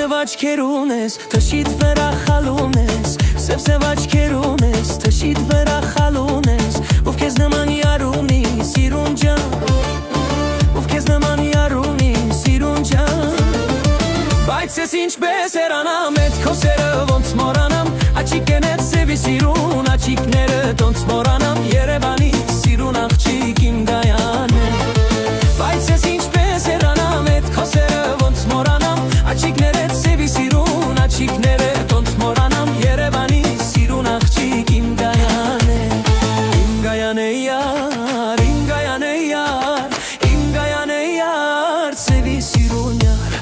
Սև աչքեր ունես, թշիտ վերախալում ես, Սև աչքեր ունես, թշիտ վերախալում ես, Ով քեզ նման յար ունի, սիրուն ջան, Ով քեզ նման յար ունի, սիրուն ջան, Բայց ես ինչպես հեռանամ, էդ քո սերը ոնց մոռանամ, Աչիկներդ սևի սիրուն, աչիկներդ ոնց մոռանամ, Երևանի սիրուն աղջիկ իմ Գայան է, Բայց ես ինչպես հեռանամ, էդ քո սերը ոնց մոռանամ, Աչիկներդ սևի սիրուն, աչիկներդ ոնց մոռանամ, Երևանի սիրուն աղջիկ իմ Գայան է, Իմ Գայան է յար, իմ Գայան է յար, Իմ Գայան է յար, սևի սիրուն յար,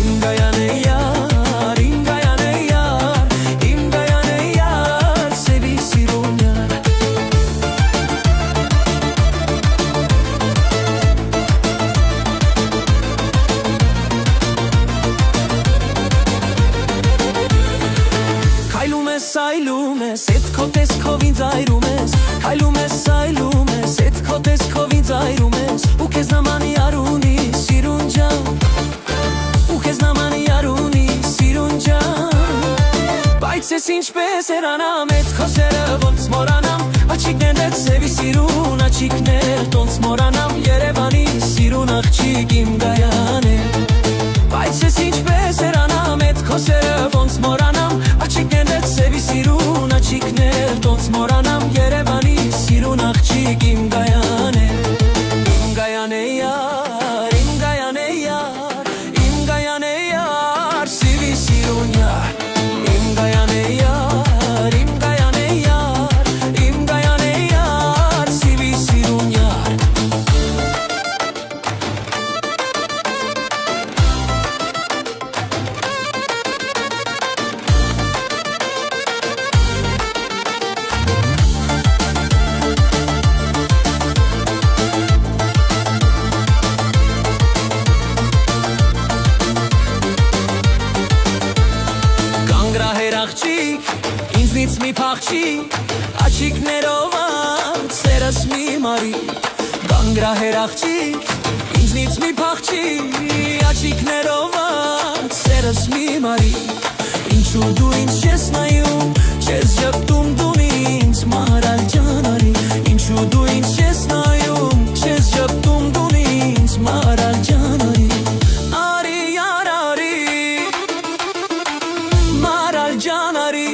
Իմ Գայան է յար, իմ Գայան է յար, Իմ Գայան է յար, սևի սիրուն յար, Քայլում ես, այլում ես, էդ քո տեսքով ինձ այրում ես, Քայլում ես, այլում ես, էդ քո տեսքով ինձ այրում ես, Ու քեզ նման յար ունի, սիրուն ջան, Ու քեզ նման յար ունի, սիրուն ջան, Բայց ես ինչպես հեռանամ, էդ քո սերը ոնց մոռանամ, Աչիկներդ սևի սիրուն, աչիկներդ ոնց մոռանամ, Երևանի սիրուն աղջիկ իմ Գայան է, Բայց ես ինչպես հեռանամ, էդ քո սերը ոնց մոռանամ, Աչիկներդ սևի սիրուն, աչիկներդ ոնց մոռանամ, Երևանի սիրուն աղջիկ իմ Գայան է, Իմ Գայան է յար, իմ Գայան է յար, Իմ Գայան է յար, սևի սիրուն յար, Իմ Գայան է յար, իմ Գայան է յար, Իմ Գայան է յար, սևի սիրուն յար, Կանգրահեր աղջիկ, ինձնից մի փախչի, Աչիկներով անց սերս մի մարի, Կանգրահեր աղջիկ, ինձնից մի փախչի, Աչիկներով անց սերս մի մարի, Ինչու դու ինձ չես նայում, չես ժպտում դուն ինձ մարալ ջանարի, Ինչու դու ինձ չես նայում, չես ժպտում դուն ինձ մարալ ջանարի, Արի յար արի, մարալ ջանարի,